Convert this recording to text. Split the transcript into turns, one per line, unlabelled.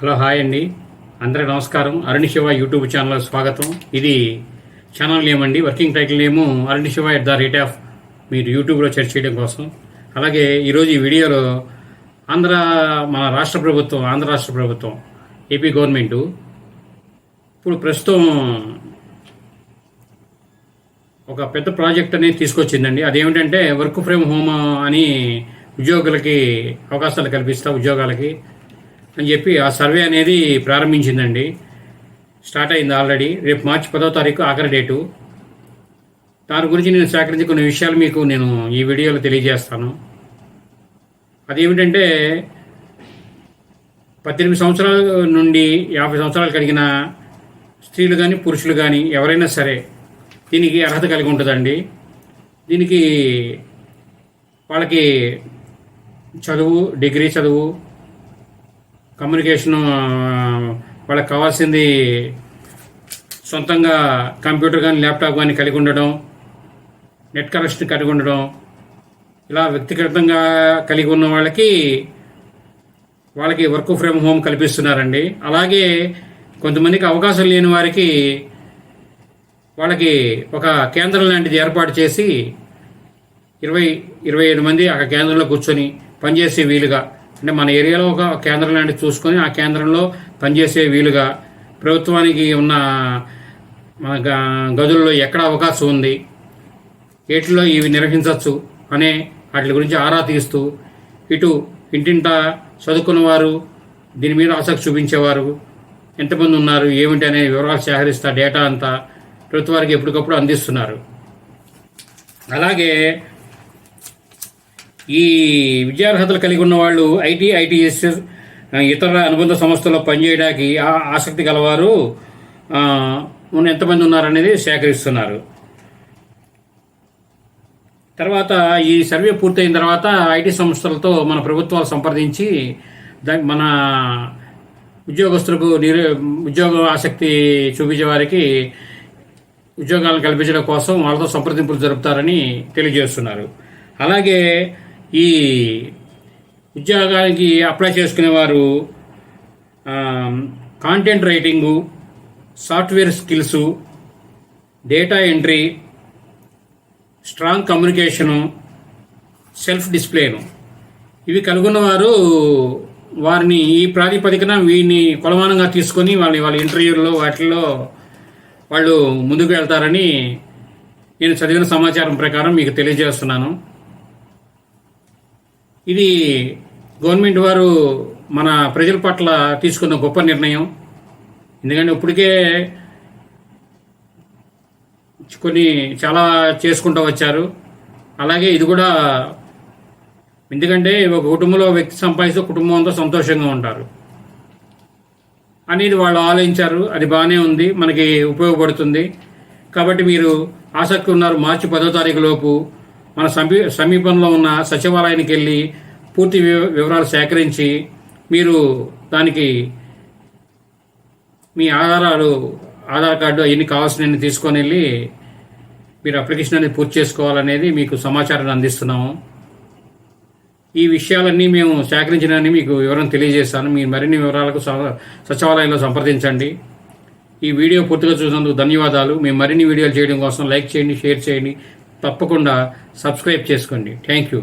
Hello hi అండి, అందరికీ నమస్కారం. అరుణ్ శివ యూట్యూబ్ ఛానల్ స్వాగతం. ఇది ఛానల్ నేమ్ అండి, వర్కింగ్ టైటిల్ నేము అరుణ్ శివ @ మీరు యూట్యూబ్లో సెర్చ్ చేయడం కోసం. అలాగే ఈరోజు ఈ వీడియోలో మన ఆంధ్ర రాష్ట్ర ప్రభుత్వం ఏపీ గవర్నమెంటు ఇప్పుడు ప్రస్తుతం ఒక పెద్ద ప్రాజెక్ట్ అనేది తీసుకొచ్చిందండి. అదేమిటంటే వర్క్ ఫ్రమ్ హోమ్ అని ఉద్యోగులకి అవకాశాలు కల్పిస్తా ఉద్యోగాలకి అని చెప్పి ఆ సర్వే అనేది ప్రారంభించిందండి. స్టార్ట్ అయింది ఆల్రెడీ. రేపు మార్చి 10వ తారీఖు ఆఖరి డేటు. దాని గురించి నేను సేకరించి కొన్ని విషయాలు మీకు నేను ఈ వీడియోలో తెలియజేస్తాను. అదేమిటంటే 18 సంవత్సరాల నుండి 50 సంవత్సరాలు కలిగిన స్త్రీలు కానీ పురుషులు కానీ ఎవరైనా సరే దీనికి అర్హత కలిగి ఉంటుందండి. దీనికి వాళ్ళకి డిగ్రీ చదువు, కమ్యూనికేషను, వాళ్ళకి కావాల్సింది సొంతంగా కంప్యూటర్ కానీ ల్యాప్టాప్ కానీ కలిగి ఉండడం, నెట్ కనెక్షన్ కలిగి ఉండడం, ఇలా వ్యక్తిగతంగా కలిగి ఉన్న వాళ్ళకి వర్క్ ఫ్రమ్ హోమ్ కల్పిస్తున్నారండి. అలాగే కొంతమందికి అవకాశం లేని వారికి వాళ్ళకి ఒక కేంద్రం లాంటిది ఏర్పాటు చేసి 20-25 మంది ఆ కేంద్రంలో కూర్చొని పనిచేసే వీలుగా, అంటే మన ఏరియాలో ఒక కేంద్రం లాంటిది చూసుకొని ఆ కేంద్రంలో పనిచేసే వీలుగా ప్రభుత్వానికి ఉన్న మన గదుల్లో ఎక్కడ అవకాశం ఉంది, ఏటిలో ఇవి నిర్వహించవచ్చు అనే వాటి గురించి ఆరా తీస్తూ ఇటు ఇంటింటా చదువుకున్నవారు, దీని మీద ఆసక్తి చూపించేవారు ఎంతమంది ఉన్నారు ఏమిటి అనే వివరాలు సేకరిస్తా డేటా అంతా ప్రభుత్వానికి ఎప్పటికప్పుడు అందిస్తున్నారు. అలాగే ఈ విద్యార్హతలు కలిగి ఉన్న వాళ్ళు ఐటీఎస్ ఇతర అనుబంధ సంస్థల్లో పనిచేయడానికి ఆసక్తి గలవారు ఎంతమంది ఉన్నారనేది సేకరిస్తున్నారు. తర్వాత ఈ సర్వే పూర్తయిన తర్వాత ఐటీ సంస్థలతో మన ప్రభుత్వాలు సంప్రదించి మన ఉద్యోగస్తులకు ఉద్యోగ ఆసక్తి చూపించే వారికి ఉద్యోగాలను కల్పించడం కోసం వాళ్ళతో సంప్రదింపులు జరుపుతారని తెలియజేస్తున్నారు. అలాగే ఈ ఉద్యోగానికి అప్లై చేసుకునేవారు content writing, software skills, data entry, strong communication, self డిస్ప్లేను ఇవి కనుగొన్నవారు వారిని ఈ ప్రాతిపదికన వీరిని కొలమానంగా తీసుకొని వాళ్ళ ఇంటర్వ్యూల్లో వాటిల్లో వాళ్ళు ముందుకు వెళ్తారని నేను చదివిన సమాచారం ప్రకారం మీకు తెలియజేస్తున్నాను. ఇది గవర్నమెంట్ వారు మన ప్రజల పట్ల తీసుకున్న గొప్ప నిర్ణయం. ఎందుకంటే ఇప్పటికే చాలా చేసుకుంటూ వచ్చారు. అలాగే ఇది కూడా, ఎందుకంటే ఒక కుటుంబంలో వ్యక్తి సంపాదిస్తూ కుటుంబం అంతా సంతోషంగా ఉంటారు అనేది వాళ్ళు ఆలోచించారు. అది బాగానే ఉంది, మనకి ఉపయోగపడుతుంది. కాబట్టి మీరు ఆసక్తి ఉన్నారు, మార్చి 10వ తారీఖు లోపు మన సమీపంలో ఉన్న సచివాలయానికి వెళ్ళి పూర్తి వివరాలు సేకరించి మీరు దానికి మీ ఆధార్ కార్డు అవన్నీ కావాల్సినవి తీసుకొని వెళ్ళి మీరు అప్లికేషన్ అనేది పూర్తి చేసుకోవాలనేది మీకు సమాచారాన్ని అందిస్తున్నాము. ఈ విషయాలన్నీ మేము సేకరించినని మీకు వివరం తెలియజేస్తాను. మీరు మరిన్ని వివరాలకు సచివాలయంలో సంప్రదించండి. ఈ వీడియో పూర్తిగా చూసినందుకు ధన్యవాదాలు. మేము మరిన్ని వీడియోలు చేయడం కోసం లైక్ చేయండి, షేర్ చేయండి, తప్పకుండా సబ్స్క్రైబ్ చేసుకోండి. Thank you.